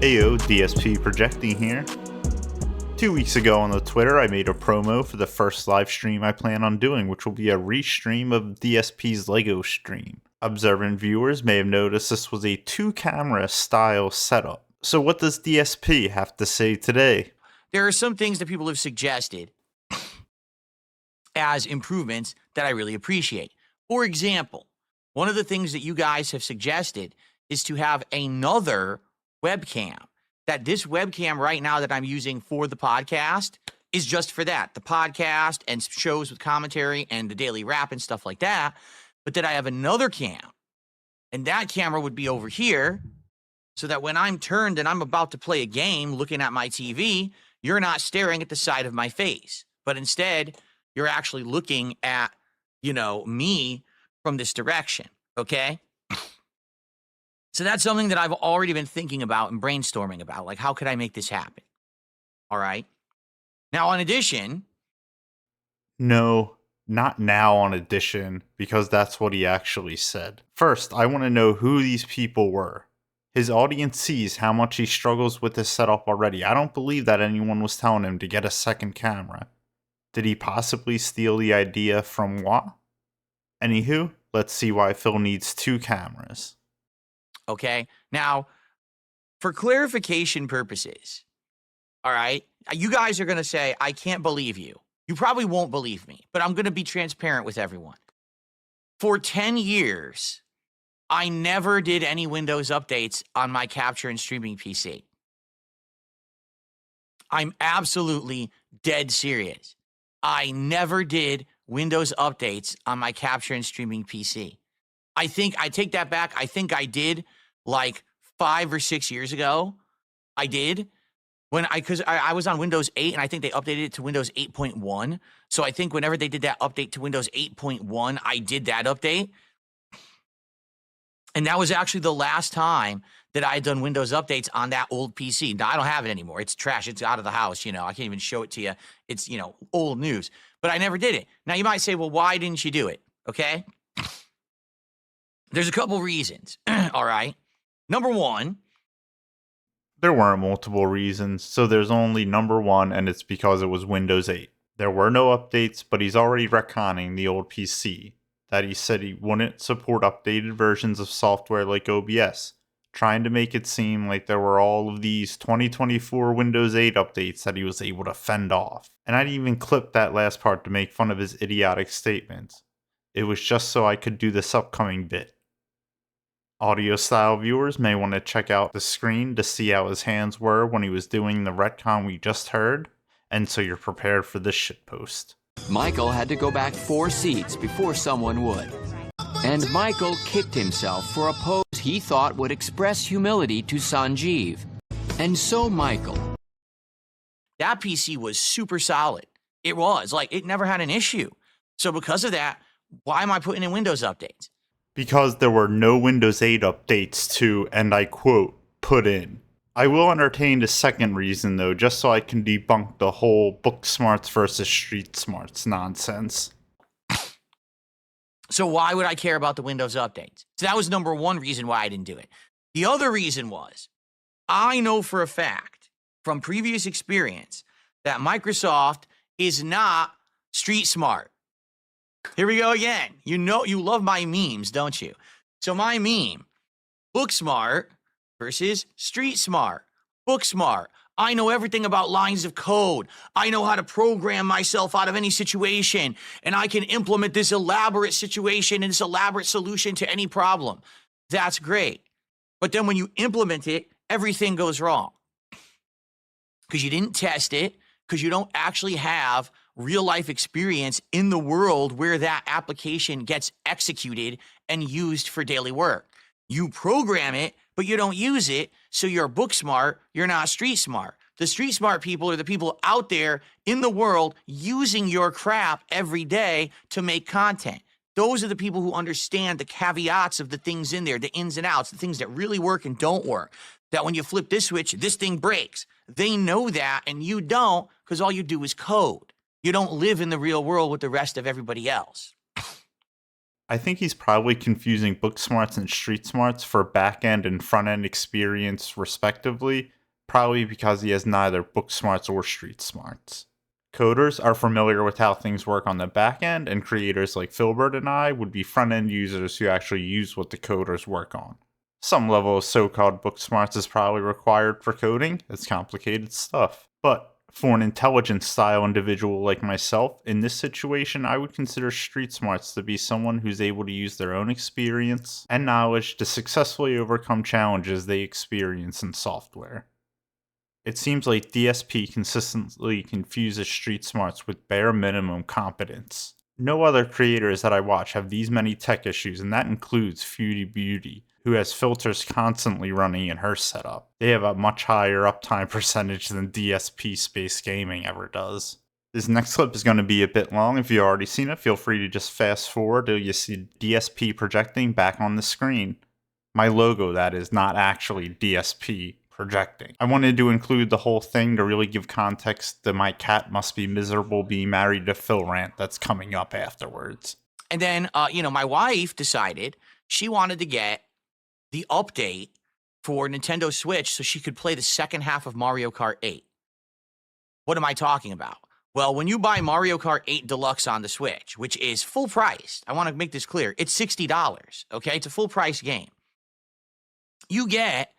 Heyo, DSP Projecting here. 2 weeks ago on the Twitter, I made a promo for the first live stream I plan on doing, which will be a restream of DSP's LEGO stream. Observant viewers may have noticed this was a 2-camera style setup. So what does DSP have to say today? There are some things that people have suggested as improvements that I really appreciate. For example, one of the things that you guys have suggested is to have another webcam. That this webcam right now that I'm using for the podcast is just for that, the podcast and shows with commentary and the daily wrap and stuff like that. But that I have another cam, and that camera would be over here, so that when I'm turned and I'm about to play a game looking at my TV, you're not staring at the side of my face, but instead you're actually looking at, me from this direction. Okay. So that's something that I've already been thinking about and brainstorming about. Like, how could I make this happen? All right. Now, on Addition. No, not now on Addition, because that's what he actually said. First, I want to know who these people were. His audience sees how much he struggles with this setup already. I don't believe that anyone was telling him to get a second camera. Did he possibly steal the idea from what? Anywho, let's see why Phil needs 2 cameras. Okay. Now, for clarification purposes, all right, you guys are going to say, I can't believe you. You probably won't believe me, but I'm going to be transparent with everyone. For 10 years, I never did any Windows updates on my capture and streaming PC. I'm absolutely dead serious. I never did Windows updates on my capture and streaming PC. I think I take that back. I think I did like 5 or 6 years ago. I did because I was on Windows 8 and I think they updated it to Windows 8.1. So I think whenever they did that update to Windows 8.1, I did that update. And that was actually the last time that I had done Windows updates on that old PC. Now, I don't have it anymore. It's trash. It's out of the house. I can't even show it to you. It's, old news. But I never did it. Now, you might say, well, why didn't you do it? Okay. There's a couple reasons. All right. Number one. There weren't multiple reasons, so there's only number one, and it's because it was Windows 8. There were no updates, but he's already retconning the old PC. That he said he wouldn't support updated versions of software like OBS, trying to make it seem like there were all of these 2024 Windows 8 updates that he was able to fend off. And I didn't even clip that last part to make fun of his idiotic statements. It was just so I could do this upcoming bit. Audio style viewers may want to check out the screen to see how his hands were when he was doing the retcon we just heard, and so you're prepared for this shitpost. Michael had to go back 4 seats before someone would. And Michael kicked himself for a pose he thought would express humility to Sanjeev. And so Michael. That PC was super solid. It was. It never had an issue. So because of that, why am I putting in Windows updates? Because there were no Windows 8 updates to, and I quote, put in. I will entertain the second reason though, just so I can debunk the whole book smarts versus street smarts nonsense. So why would I care about the Windows updates? So that was number one reason why I didn't do it. The other reason was, I know for a fact from previous experience that Microsoft is not street smart. Here we go again. You love my memes, don't you? So my meme, book smart versus street smart. Book smart. I know everything about lines of code. I know how to program myself out of any situation, and I can implement this elaborate situation and this elaborate solution to any problem. That's great. But then when you implement it, everything goes wrong. Because you didn't test it, because you don't actually have real life experience in the world where that application gets executed and used for daily work. You program it, but you don't use it. So you're book smart. You're not street smart. The street smart people are the people out there in the world using your crap every day to make content. Those are the people who understand the caveats of the things in there, the ins and outs, the things that really work and don't work. That when you flip this switch, this thing breaks. They know that, and you don't, because all you do is code. You don't live in the real world with the rest of everybody else. I think he's probably confusing book smarts and street smarts for back end and front end experience, respectively, probably because he has neither book smarts or street smarts. Coders are familiar with how things work on the back end, and creators like Filbert and I would be front end users who actually use what the coders work on. Some level of so-called book smarts is probably required for coding. It's complicated stuff. But for an intelligent style individual like myself, in this situation, I would consider street smarts to be someone who's able to use their own experience and knowledge to successfully overcome challenges they experience in software. It seems like DSP consistently confuses street smarts with bare minimum competence. No other creators that I watch have these many tech issues, and that includes Feudy Beauty, who has filters constantly running in her setup. They have a much higher uptime percentage than DSPgaming ever does. This next clip is going to be a bit long. If you've already seen it, feel free to just fast forward till you see DSP projecting back on the screen. My logo, that is, not actually DSP projecting. I wanted to include the whole thing to really give context to my cat must be miserable being married to Phil rant that's coming up afterwards. And then, my wife decided she wanted to get the update for Nintendo Switch so she could play the second half of Mario Kart 8. What am I talking about? Well, when you buy Mario Kart 8 Deluxe on the Switch, which is full priced, I want to make this clear, it's $60, okay? It's a full price game. You get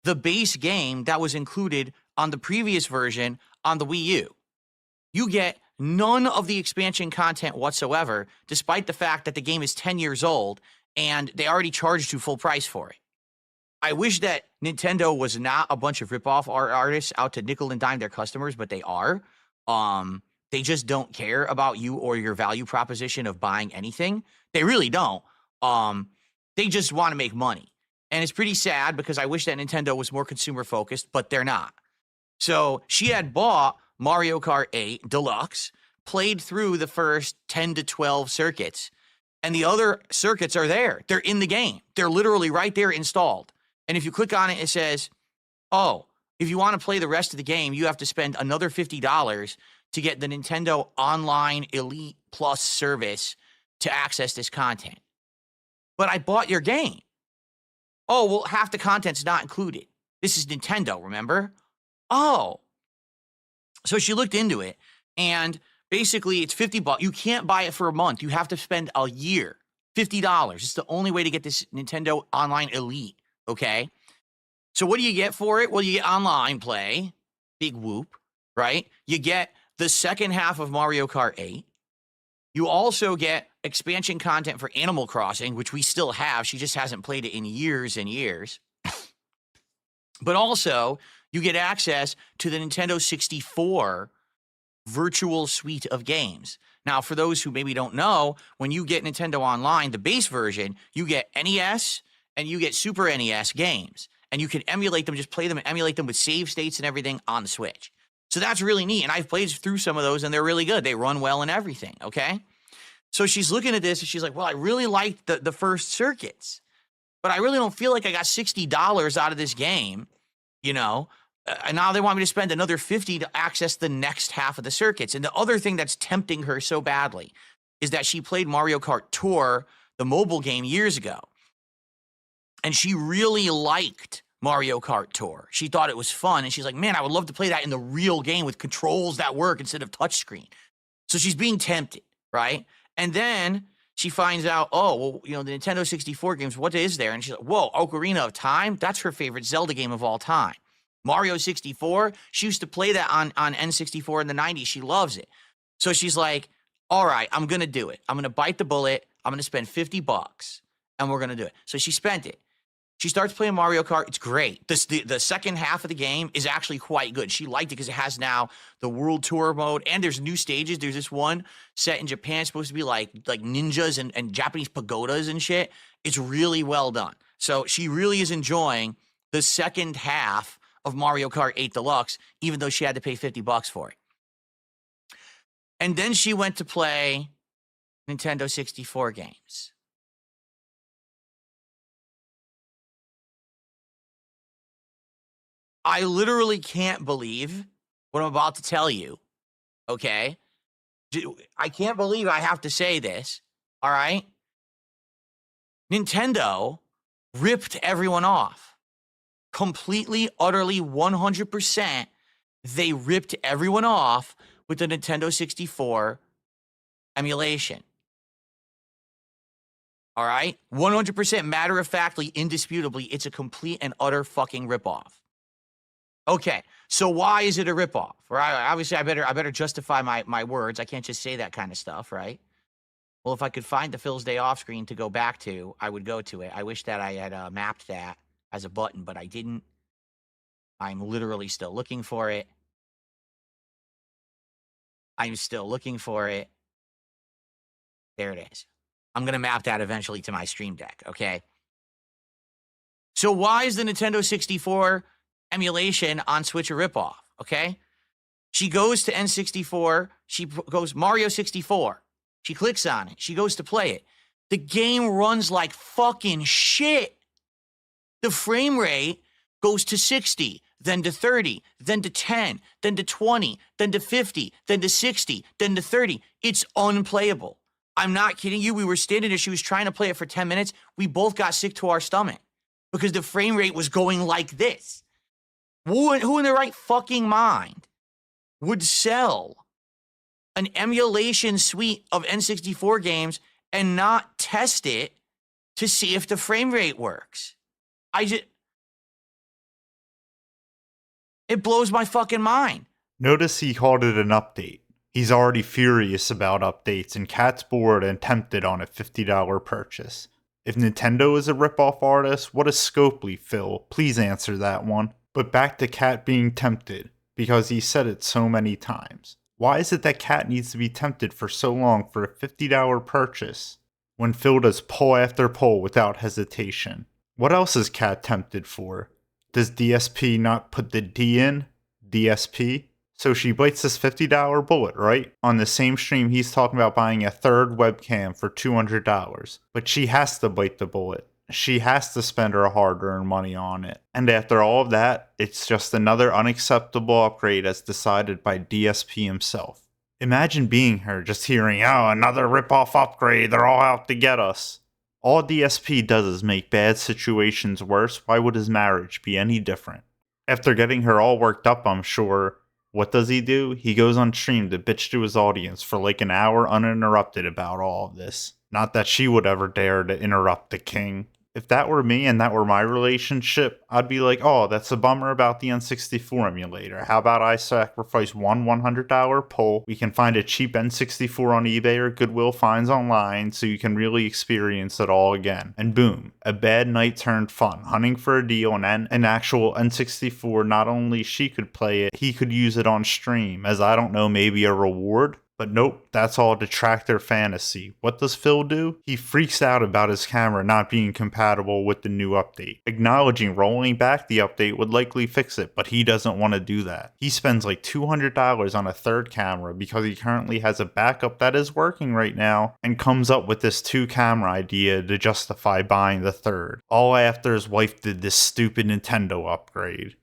the base game that was included on the previous version on the Wii U. You get none of the expansion content whatsoever, despite the fact that the game is 10 years old and they already charged you full price for it. I wish that Nintendo was not a bunch of ripoff artists out to nickel and dime their customers, but they are. They just don't care about you or your value proposition of buying anything. They really don't. They just want to make money. And it's pretty sad because I wish that Nintendo was more consumer focused, but they're not. So she had bought Mario Kart 8 Deluxe, played through the first 10 to 12 circuits, and the other circuits are there. They're in the game. They're literally right there installed. And if you click on it, it says, oh, if you want to play the rest of the game, you have to spend another $50 to get the Nintendo Online Elite Plus service to access this content. But I bought your game. Oh, well, half the content's not included. This is Nintendo, remember? Oh. So she looked into it, and basically it's $50. You can't buy it for a month. You have to spend a year. $50. It's the only way to get this Nintendo Online Elite, okay? So what do you get for it? Well, you get online play. Big whoop, right? You get the second half of Mario Kart 8. You also get expansion content for Animal Crossing, which we still have. She just hasn't played it in years and years. But also, you get access to the Nintendo 64 virtual suite of games. Now, for those who maybe don't know, when you get Nintendo Online, the base version, you get NES and you get Super NES games. And you can emulate them, just play them and emulate them with save states and everything on the Switch. So that's really neat. And I've played through some of those and they're really good. They run well and everything, okay? So she's looking at this and she's like, well, I really liked the first circuits, but I really don't feel like I got $60 out of this game, and now they want me to spend another $50 to access the next half of the circuits. And the other thing that's tempting her so badly is that she played Mario Kart Tour, the mobile game, years ago. And she really liked Mario Kart Tour. She thought it was fun. And she's like, man, I would love to play that in the real game with controls that work instead of touchscreen. So she's being tempted, right? And then she finds out, oh, well, the Nintendo 64 games, what is there? And she's like, whoa, Ocarina of Time? That's her favorite Zelda game of all time. Mario 64, she used to play that on N64 in the 90s. She loves it. So she's like, all right, I'm going to do it. I'm going to bite the bullet. I'm going to spend $50 and we're going to do it. So she spent it. She starts playing Mario Kart. It's great. The second half of the game is actually quite good. She liked it because it has now the World Tour mode, and there's new stages. There's this one set in Japan, supposed to be like ninjas and Japanese pagodas and shit. It's really well done. So she really is enjoying the second half of Mario Kart 8 Deluxe, even though she had to pay $50 for it. And then she went to play Nintendo 64 games. I literally can't believe what I'm about to tell you, okay? I can't believe I have to say this, all right? Nintendo ripped everyone off. Completely, utterly, 100%, they ripped everyone off with the Nintendo 64 emulation. All right? 100%, matter-of-factly, indisputably, it's a complete and utter fucking ripoff. Okay, so why is it a ripoff? Right? Obviously, I better justify my words. I can't just say that kind of stuff, right? Well, if I could find the Phil's Day Off screen to go back to, I would go to it. I wish that I had mapped that as a button, but I didn't. I'm literally still looking for it. I'm still looking for it. There it is. I'm going to map that eventually to my Stream Deck, okay? So why is the Nintendo 64 emulation on Switch a ripoff, okay? She goes to N64. She goes Mario 64. She clicks on it. She goes to play it. The game runs like fucking shit. The frame rate goes to 60, then to 30, then to 10, then to 20, then to 50, then to 60, then to 30. It's unplayable. I'm not kidding you. We were standing there. She was trying to play it for 10 minutes. We both got sick to our stomach because the frame rate was going like this. Who in their right fucking mind would sell an emulation suite of N64 games and not test it to see if the frame rate works? It blows my fucking mind. Notice he called it an update. He's already furious about updates, and Cat's bored and tempted on a $50 purchase. If Nintendo is a ripoff artist, what is Scopely, Phil? Please answer that one. But back to Cat being tempted, because he said it so many times. Why is it that Cat needs to be tempted for so long for a $50 purchase, when Phil does pull after pull without hesitation? What else is Cat tempted for? Does DSP not put the D in? DSP? So she bites this $50 bullet, right? On the same stream, he's talking about buying a third webcam for $200. But she has to bite the bullet. She has to spend her hard-earned money on it. And after all of that, it's just another unacceptable upgrade as decided by DSP himself. Imagine being her, just hearing, oh, another ripoff upgrade, they're all out to get us. All DSP does is make bad situations worse. Why would his marriage be any different? After getting her all worked up, I'm sure, what does he do? He goes on stream to bitch to his audience for like an hour uninterrupted about all of this. Not that she would ever dare to interrupt the king. If that were me and that were my relationship, I'd be like, oh, that's a bummer about the N64 emulator. How about I sacrifice one $100 pull? We can find a cheap N64 on eBay or Goodwill finds online so you can really experience it all again. And boom, a bad night turned fun. Hunting for a deal and an actual N64, not only she could play it, he could use it on stream as, I don't know, maybe a reward? But nope, that's all detractor fantasy. What does Phil do? He freaks out about his camera not being compatible with the new update, acknowledging rolling back the update would likely fix it, but he doesn't want to do that. He spends like $200 on a third camera because he currently has a backup that is working right now, and comes up with this 2-camera idea to justify buying the third, all after his wife did this stupid Nintendo upgrade.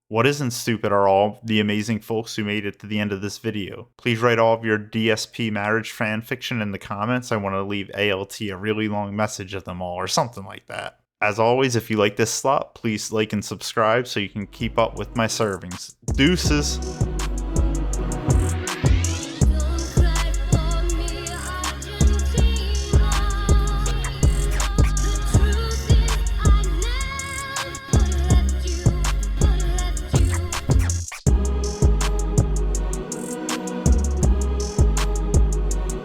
What isn't stupid are all the amazing folks who made it to the end of this video. Please write all of your DSP marriage fan fiction in the comments. I want to leave ALT a really long message of them all or something like that. As always, if you like this slot, please like and subscribe so you can keep up with my servings. Deuces!